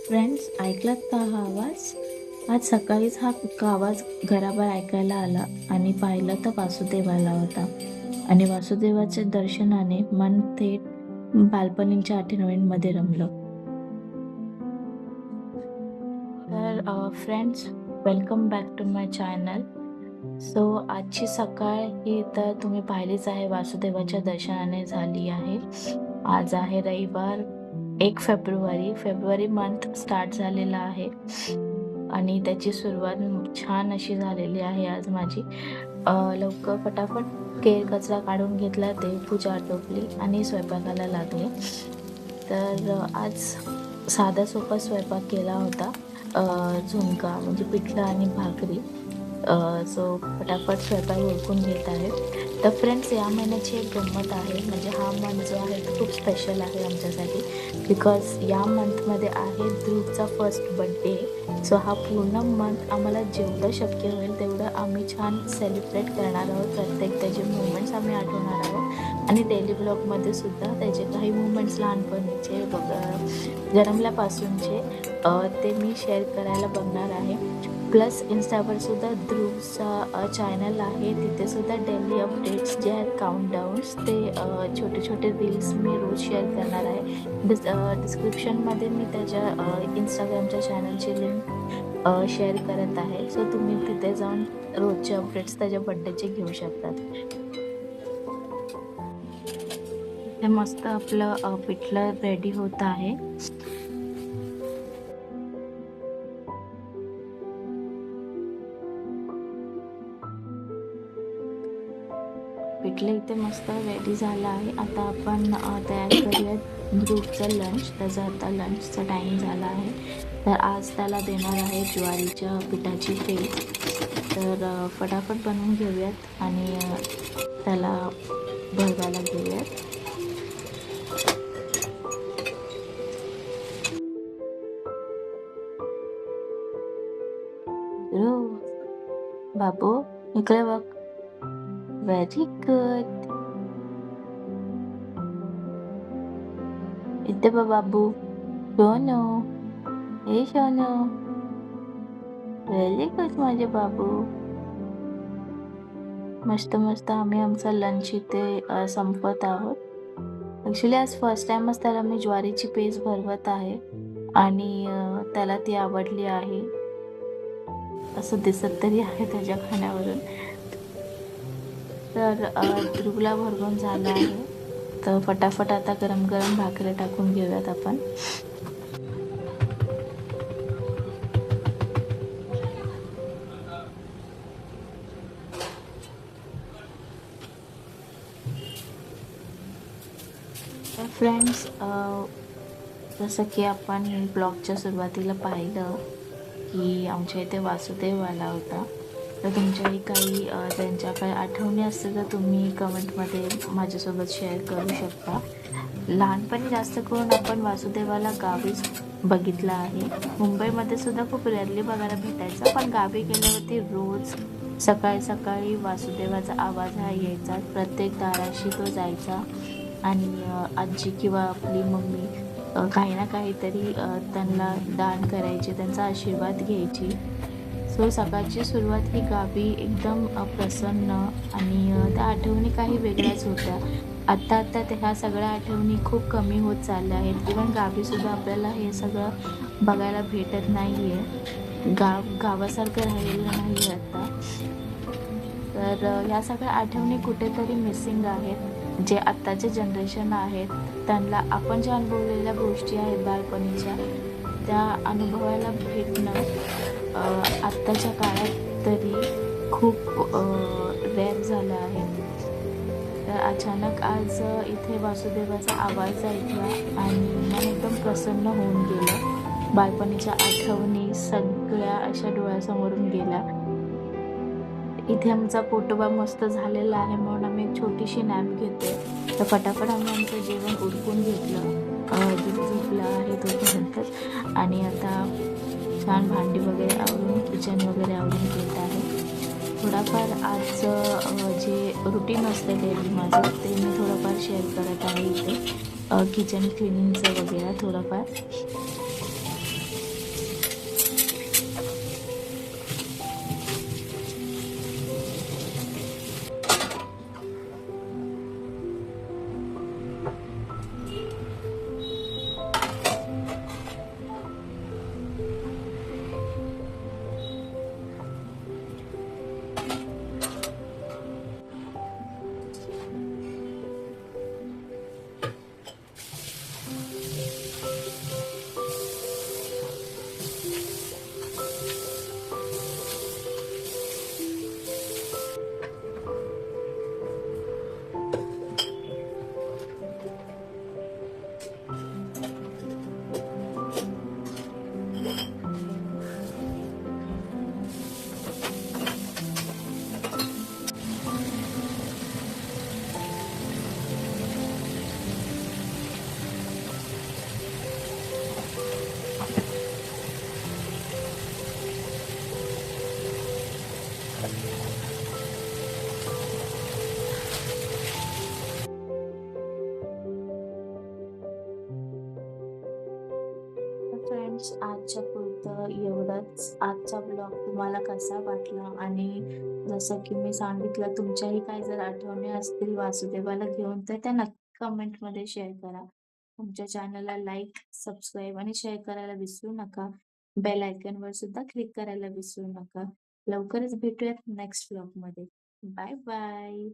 Friends, ऐकलात का हा आवाज? आज सकाळीच हा आवाज घराबाहेर ऐकायला आला आणि पाहिलं तर वासुदेव आला होता. आणि वासुदेवाच्या दर्शनाने मन थेट बालपणीच्या आठवणींमध्ये रमलं. तर friends, welcome back to my channel. So आजची सकाळ ही तर तुम्ही पाहिलीच आहे, वासुदेवाच्या दर्शनाने झाली आहे. आज आहे रविवार, 1 फेब्रुवारी मंथ स्टार्ट झालेला आहे आणि त्याची सुरुवात छान अशी झालेली आहे आज माझी. लवकर फटाफट केर कचरा काढून घेतला, देवपूजा आटोपली आणि स्वयंपाकाला लागले. तर आज साधा सोपा स्वयंपाक केला होता, झुणका म्हणजे पिठलं आणि भाकरी. सो फटाफट स्वयंपाक उरकून घेत आहे. तर फ्रेंड्स, या महिन्याची एक गंमत आहे, म्हणजे हा मंथ जो आहे तो खूप स्पेशल आहे आमच्यासाठी, बिकॉज या मंथमध्ये आहे ध्रुवचा फर्स्ट बड्डे. सो हा पूर्ण मंथ आम्हाला जेवढं शक्य होईल तेवढं आम्ही छान सेलिब्रेट करणार आहोत. प्रत्येक त्याचे मुवमेंट्स आम्ही आठवणार आहोत आणि डेली ब्लॉगमध्ये सुद्धा त्याचे काही मुवमेंट्स लहानपणीचे जन्मल्यापासूनचे ते मी शेअर करायला बघणार आहे. प्लस इंस्टावर सुद्धा ध्रुवचा चॅनल आहे, तिथे सुद्धा डेली अपडेट्स जे आहेत, काउंटडाऊन्स, ते छोटे छोटे रील्स मी रोज शेअर करणार आहे. डिस्क्रिप्शनमध्ये मी त्याच्या इंस्टाग्रामच्या चॅनलची लिंक शेअर करत आहे. सो तुम्ही तिथे जाऊन रोजचे अपडेट्स त्याच्या बड्डेचे घेऊ शकतात. हे मस्त आपलं पिठलं रेडी होत आहे. पिठलं इथे मस्त रेडी झालं आहे. आता आपण तयार करूयात ध्रुवचं लंच. त्याचा आता लंचचा टाईम झाला आहे. तर आज त्याला देणार आहे ज्वारीच्या पिठाची पेज. तर फटाफट बनवून घेऊयात आणि त्याला भरवायला घेऊयात. ध्रुव बाबू, इकडे बघ. Very good. इथे बघ बाबू. सोनू, हे सोनू. व्हेरी गुड माझे बाबू. मस्त मस्त आम्ही आमचा लंच इथे संपवत आहोत. ॲक्च्युली आज फर्स्ट टाइमच त्याला मी ज्वारीची पेज भरवत आहे आणि त्याला ती आवडली आहे असं दिसत तरी आहे त्याच्या खाण्यावरून. तर ध्रुवला भरवून झालं आहे. तर फटाफट आता गरम गरम भाकरी टाकून घेऊयात आपण. तर फ्रेंड्स, जसं की आपण ब्लॉगच्या सुरुवातीला पाहिलं की आमच्या इथे वासुदेव आला होता. तर तुमच्याही काही त्यांच्या काही आठवणी असतील तर तुम्ही कमेंटमध्ये माझ्यासोबत शेअर करू शकता. लहानपणी जास्त करून आपण वासुदेवाला गावीच बघितलं आहे. मुंबईमध्ये सुद्धा खूप रेअरली बघायला भेटायचं, पण गावी गेल्यावरती रोज सकाळी सकाळी वासुदेवाचा आवाज हा यायचा. प्रत्येक दाराशी तो जायचा आणि आजी किंवा आपली मम्मी काही ना काहीतरी त्यांना दान करायचे, त्यांचा आशीर्वाद घ्यायची. सो सकाळची सुरुवात ही गावी एकदम प्रसन्न आणि त्या आठवणी काही वेगळ्याच होत्या. आत्ता ह्या सगळ्या आठवणी खूप कमी होत चालल्या आहेत. इव्हन गावीसुद्धा आपल्याला हे सगळं बघायला भेटत नाही आहे. गावासारखं राहिलेलं नाही आहे आत्ता. तर ह्या सगळ्या आठवणी कुठेतरी मिसिंग आहेत. जे आत्ताचे जनरेशन आहेत त्यांना आपण ज्या अनुभवलेल्या गोष्टी आहेत बालपणीच्या, त्या अनुभवायला भेटणं आत्ताच्या काळात तरी खूप रेअर झालं आहे. तर अचानक आज इथे वासुदेवाचा आवाज ऐकला आणि मन एकदम प्रसन्न होऊन गेलं. बालपणीच्या आठवणी सगळ्या अशा डोळ्यासमोरून गेल्या. इथे आमचा पोटोबा मस्त झालेला आहे म्हणून आम्ही एक छोटीशी नॅप घेते. तर फटाफट आम्ही आमचं जेवण उरकून घेतलं. दूध झोपला आहे तोपर्यंतच आणि आता छान भांडी वगैरे आवरून किचन वगैरे आवरून घेत आहे. थोडाफार आजचं जे रुटीन असतं डेली माझं ते मी थोडंफार शेअर करत आहे इथे. किचन क्लिनिंगचं वगैरे थोडंफार. फ्रेंड्स आजच्या पुरतं एवढंच. आजचा ब्लॉग तुम्हाला कसा वाटला आणि जसं की मी सांगितलं तुमच्याही काही जर आठवणी असतील वासुदेवाला घेऊन तर त्या नक्की कमेंटमध्ये शेअर करा. तुमच्या चॅनलला लाईक, सबस्क्राईब आणि शेअर करायला विसरू नका. बेल आयकॉनवर सुद्धा क्लिक करायला विसरू नका. लवकरच भेटूयात नेक्स्ट ब्लॉगमध्ये. Bye bye.